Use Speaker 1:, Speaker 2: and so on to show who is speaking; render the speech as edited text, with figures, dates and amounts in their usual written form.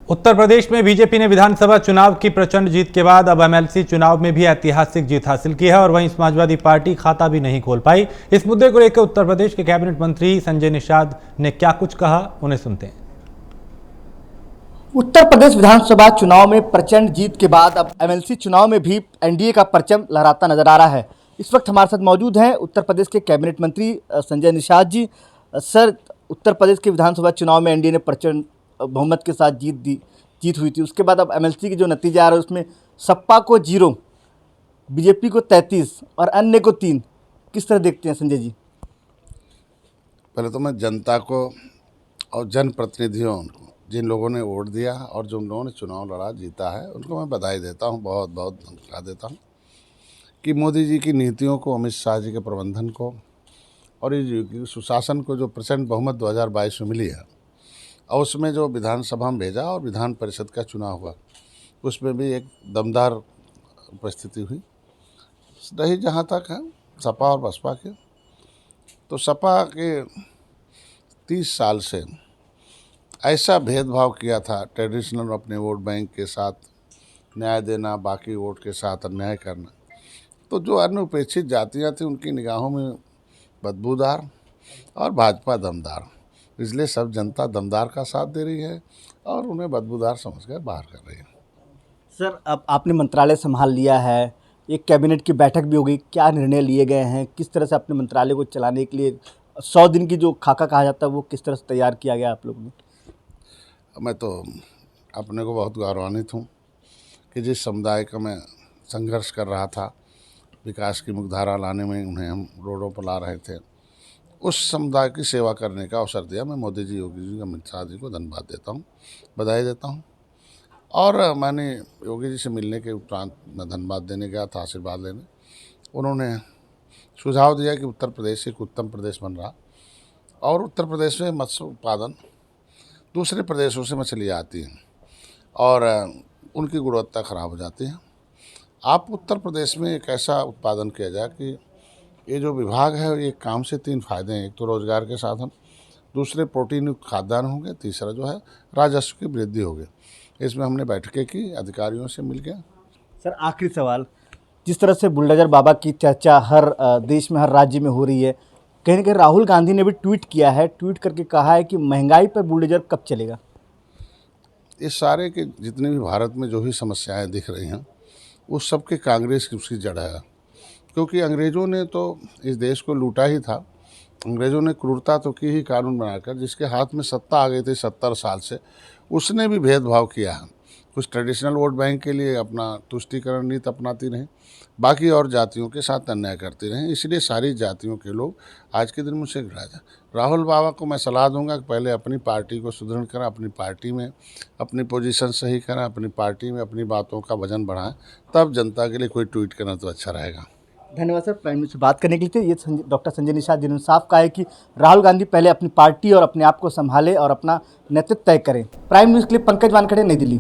Speaker 1: उत्तर प्रदेश में बीजेपी ने विधानसभा चुनाव की प्रचंड जीत के बाद अब एमएलसी चुनाव में भी ऐतिहासिक जीत हासिल की है और वहीं समाजवादी पार्टी खाता भी नहीं खोल पाई। इस मुद्दे को लेकर उत्तर प्रदेश के कैबिनेट मंत्री संजय निषाद ने क्या कुछ कहा, उन्हें सुनते हैं।
Speaker 2: उत्तर प्रदेश विधानसभा चुनाव में प्रचंड जीत के बाद अब एमएलसी चुनाव में भी एनडीए का परचम लहराता नजर आ रहा है। इस वक्त हमारे साथ मौजूद हैं उत्तर प्रदेश के कैबिनेट मंत्री संजय निषाद जी। सर, उत्तर प्रदेश के विधानसभा चुनाव में एनडीए ने प्रचंड बहुमत के साथ जीत हुई थी। उसके बाद अब एमएलसी की जो नतीजा आ रहा है उसमें सपा को 0, बीजेपी को 33 और अन्य को 3। किस तरह देखते हैं संजय जी?
Speaker 3: पहले तो मैं जनता को और जनप्रतिनिधियों को, जिन लोगों ने वोट दिया और जो लोगों ने चुनाव लड़ा जीता है, उनको मैं बधाई देता हूं, बहुत बहुत धन्यवाद देता हूं कि मोदी जी की नीतियों को, अमित शाह जी के प्रबंधन को और ये सुशासन को जो प्रचंड बहुमत 2022 में मिली है और उसमें जो विधानसभा में भेजा और विधान परिषद का चुनाव हुआ उसमें भी एक दमदार उपस्थिति हुई रही। जहाँ तक है सपा और बसपा के, तो सपा के 30 साल से ऐसा भेदभाव किया था, ट्रेडिशनल अपने वोट बैंक के साथ न्याय देना, बाकी वोट के साथ अन्याय करना, तो जो अन्य उपेक्षित जातियाँ थी उनकी निगाहों में बदबूदार और भाजपा दमदार, इसलिए सब जनता दमदार का साथ दे रही है और उन्हें बदबूदार समझकर बाहर कर रही है।
Speaker 2: सर, अब आपने मंत्रालय संभाल लिया है, एक कैबिनेट की बैठक भी हो गई, क्या निर्णय लिए गए हैं? किस तरह से अपने मंत्रालय को चलाने के लिए 100 दिन की जो खाका कहा जाता है वो किस तरह से तैयार किया गया आप लोगों ने?
Speaker 3: मैं तो अपने को बहुत गौरवान्वित हूँ कि जिस समुदाय का मैं संघर्ष कर रहा था, विकास की मुख्यधारा लाने में उन्हें हम रोडों पर ला रहे थे, उस समुदाय की सेवा करने का अवसर दिया। मैं मोदी जी, योगी जी, अमित शाह जी को धन्यवाद देता हूँ, बधाई देता हूँ। और मैंने योगी जी से मिलने के उपरांत मैं धन्यवाद देने गया था, आशीर्वाद लेने। उन्होंने सुझाव दिया कि उत्तर प्रदेश एक उत्तम प्रदेश बन रहा और उत्तर प्रदेश में मत्स्य उत्पादन दूसरे प्रदेशों से मछलियाँ आती हैं और उनकी गुणवत्ता ख़राब हो जाती है। आप उत्तर प्रदेश में एक ऐसा उत्पादन किया जाए कि ये जो विभाग है, ये काम से 3 फायदे हैं। एक तो रोजगार के साधन, दूसरे प्रोटीन युक्त खाद्यान्न होंगे, तीसरा जो है राजस्व की वृद्धि होगी। इसमें हमने बैठकें की, अधिकारियों से मिल गया।
Speaker 2: सर, आखिरी सवाल, जिस तरह से बुलडोजर बाबा की चर्चा हर देश में, हर राज्य में हो रही है, कहीं ना कहीं राहुल गांधी ने भी ट्वीट किया है, ट्वीट करके कहा है कि महंगाई पर बुलडोजर कब चलेगा?
Speaker 3: इस सारे के जितने भी भारत में जो भी समस्याएं दिख रही हैं, उस सब के कांग्रेस की उसकी जड़ है। क्योंकि अंग्रेज़ों ने तो इस देश को लूटा ही था। अंग्रेज़ों ने क्रूरता तो की ही कानून बनाकर, जिसके हाथ में सत्ता आ गई थी 70 साल से, उसने भी भेदभाव किया है। कुछ ट्रेडिशनल वोट बैंक के लिए अपना तुष्टीकरण नीति अपनाती रहीं, बाकी और जातियों के साथ अन्याय करती रहें। इसलिए सारी जातियों के लोग आज के दिन मुझसे घिरा जाए। राहुल बाबा को मैं सलाह दूंगा कि पहले अपनी पार्टी को सुदृढ़ करें, अपनी पार्टी में अपनी पोजीशन सही करें, अपनी पार्टी में अपनी बातों का वजन बढ़ाएं, तब जनता के लिए कोई ट्वीट करना तो अच्छा रहेगा।
Speaker 2: धन्यवाद सर, प्राइम मिनिस्टर से बात करने के लिए। ये डॉक्टर संजय निषाद जिन्होंने साफ कहा है कि राहुल गांधी पहले अपनी पार्टी और अपने आप को संभाले और अपना नेतृत्व तय करें। प्राइम मिनिस्टर के लिए पंकज वानखेड़े, नई दिल्ली।